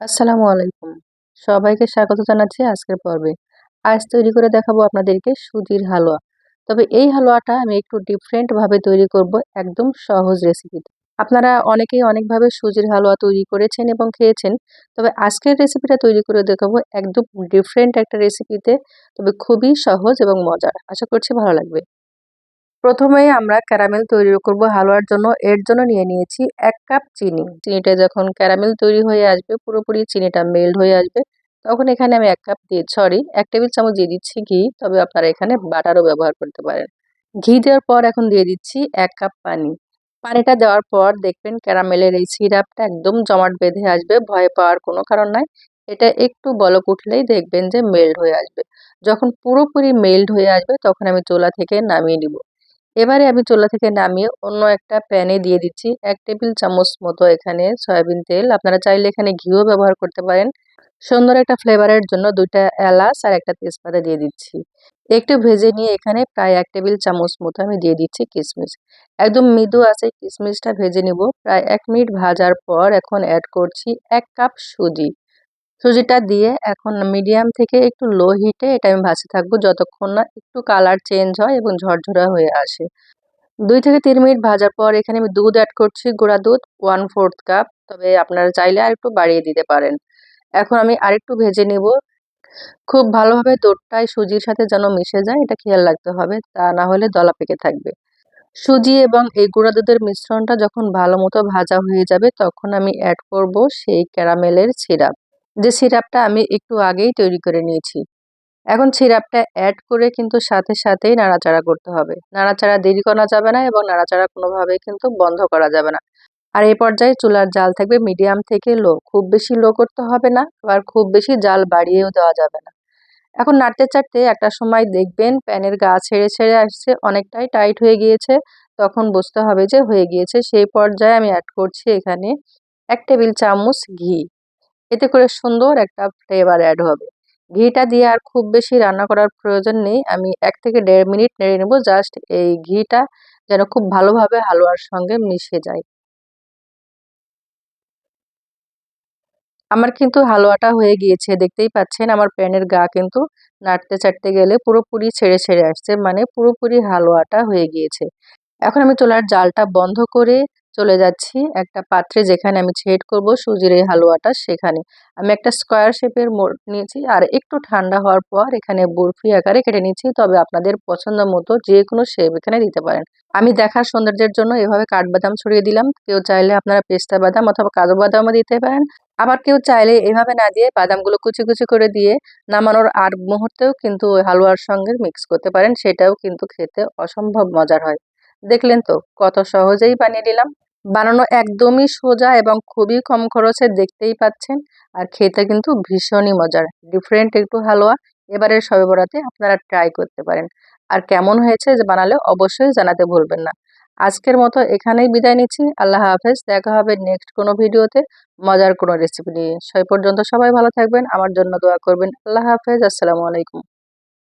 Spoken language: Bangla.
আসসালামু আলাইকুম। সবাইকে স্বাগত জানাচ্ছি আজকের পর্বে। আজ তৈরি করে দেখাবো আপনাদেরকে সুজির হালুয়া। তবে এই হালুয়াটা আমি একটু ডিফারেন্ট ভাবে তৈরি করব, একদম সহজ রেসিপিতে। আপনারা অনেকেই অনেকভাবে সুজির হালুয়া তৈরি করেছেন এবং খেয়েছেন। তবে আজকের রেসিপিটা তৈরি করে দেখাবো একদম ডিফারেন্ট একটা রেসিপিতে, তবে খুবই সহজ এবং মজার। আশা করছি ভালো লাগবে। প্রথমেই আমরা ক্যারামেল তৈরি করব হালুয়ার জন্য। এর জন্য নিয়ে নিয়েছি 1 কাপ চিনি। চিনিটা যখন ক্যারামেল তৈরি হয়ে আসবে, পুরোপুরি চিনিটা মেল্ট হয়ে আসবে, তখন এখানে আমি 1 টেবিল চামচ দিয়ে দিচ্ছি ঘি। তবে আপনারা এখানে বাটারও ব্যবহার করতে পারেন। ঘি দেওয়ার পর এখন দিয়ে দিচ্ছি 1 কাপ পানি। পানিটা দেওয়ার পর দেখবেন ক্যারামেলের এই সিরাপটা একদম জমাট বেঁধে আসবে। ভয় পাওয়ার কোনো কারণ নাই। এটা একটু বলক উঠলেই দেখবেন যে মেল্ট হয়ে আসবে। যখন পুরোপুরি মেল্ট হয়ে আসবে তখন আমি চুলা থেকে নামিয়ে নিব। এবারে আমি চুলা থেকে নামিয়ে অন্য একটা প্যানে দিয়ে দিচ্ছি 1 টেবিল চামচ মতো এখানে সয়াবিন তেল। আপনারা চাইলে এখানে ঘিও ব্যবহার করতে পারেন। সুন্দর একটা ফ্লেভারের জন্য 2টা এলাচ আর একটা তেজপাতা দিয়ে দিচ্ছি। একটু ভেজে নিয়ে এখানে প্রায় 1 টেবিল চামচ মতো আমি দিয়ে দিচ্ছি কিশমিশ। একদম মৃদু আঁচে কিশমিশটা ভেজে নিব। প্রায় 1 মিনিট ভাজার পর এখন অ্যাড করছি 1 কাপ সুজি। সুজিটা দিয়ে এখন মিডিয়াম থেকে একটু লো হিটে এটা আমি ভাজতে থাকবো যতক্ষণ না একটু কালার চেঞ্জ হয় এবং ঝরঝরা হয়ে আসে। 2 থেকে 3 মিনিট ভাজার পর এখানে আমি দুধ অ্যাড করছি, গুঁড়া দুধ 1/4 কাপ। তবে আপনারা চাইলে আরেকটু বাড়িয়ে দিতে পারেন। এখন আমি আরেকটু ভেজে নিব। খুব ভালোভাবে দুধটাই সুজির সাথে যেন মিশে যায়, এটা খেয়াল রাখতে হবে, তা না হলে দলা পেকে থাকবে। সুজি এবং এই গুঁড়া দুধের মিশ্রণটা যখন ভালো মতো ভাজা হয়ে যাবে তখন আমি অ্যাড করব সেই ক্যারামেলের সিরাপ, যে সিরাপটা আমি একটু আগেই তৈরি করে নিয়েছি। এখন সিরাপটা অ্যাড করে কিন্তু সাথে সাথেই নাড়াচাড়া করতে হবে। নাড়াচাড়া দেরি করা যাবে না এবং নাড়াচাড়া কোনোভাবেই কিন্তু বন্ধ করা যাবে না। আর এই পর্যায়ে চুলার জাল থাকবে মিডিয়াম থেকে লো। খুব বেশি লো করতে হবে না, আবার খুব বেশি জাল বাড়িয়েও দেওয়া যাবে না। এখন নাড়তে চাড়তে একটা সময় দেখবেন প্যানের গা ছেড়ে ছেড়ে আসছে, অনেকটাই টাইট হয়ে গিয়েছে। তখন বুঝতে হবে যে হয়ে গিয়েছে। সেই পর্যায়ে আমি অ্যাড করছি এখানে 1 টেবিল চামচ ঘি। এতে করে সুন্দর একটা ফ্লেভার অ্যাড হবে। ঘিটা দিয়ে আর খুব বেশি রান্না করার প্রয়োজন নেই। আমি 1 থেকে 1.5 মিনিট নেড়ে নেব, জাস্ট এই ঘিটা যেন খুব ভালোভাবে হালুয়ার সঙ্গে মিশে যায়। আমার কিন্তু হালুয়াটা হয়ে গিয়েছে, দেখতেই পাচ্ছেন আমার প্যানের গা কিন্তু নাড়তে চাড়তে গেলে পুরোপুরি ছেড়ে ছেড়ে আসছে, মানে পুরোপুরি হালুয়াটা হয়ে গিয়েছে। এখন আমি চুলার জালটা বন্ধ করে চলে যাচ্ছি একটা পাত্রে, যেখানে আমি সেট করব সুজির এই হালুয়াটা। সেখানে আমি একটা স্কোয়ার শেপের মোল্ড নিয়েছি আর একটু ঠান্ডা হওয়ার পর এখানে বরফি আকারে কেটে নিচ্ছি। তবে আপনাদের পছন্দ মতো যে কোনো শেপ এখানে দিতে পারেন। আমি দেখার সৌন্দর্যের জন্য এভাবে কাঠবাদাম ছড়িয়ে দিলাম। কেউ চাইলে আপনারা পেস্তা বাদাম অথবা কাজু বাদামও দিতে পারেন। আবার কেউ চাইলে এভাবে না দিয়ে বাদামগুলো কুচি কুচি করে দিয়ে নামানোর আগ মুহূর্তেও কিন্তু ওই হালুয়ার সঙ্গে মিক্স করতে পারেন। সেটাও কিন্তু খেতে অসম্ভব মজার হয়। দেখলেন তো কত সহজেই বানিয়ে নিলাম। বানানো একদমই সোজা এবং খুবই কম খরচে, দেখতেই পাচ্ছেন। আর খেতে কিন্তু ভীষণই মজার, ডিফারেন্ট একটু হালুয়া। এবারের শবে বরাতে আপনারা ট্রাই করতে পারেন। আর কেমন হয়েছে যে বানালে অবশ্যই জানাতে ভুলবেন না। আজকের মতো এখানেই বিদায় নিচ্ছি। আল্লাহ হাফেজ। দেখা হবে নেক্সট কোনো ভিডিওতে মজার কোনো রেসিপি নিয়ে। সেই পর্যন্ত সবাই ভালো থাকবেন, আমার জন্য দোয়া করবেন। আল্লাহ হাফেজ। আসসালামু আলাইকুম।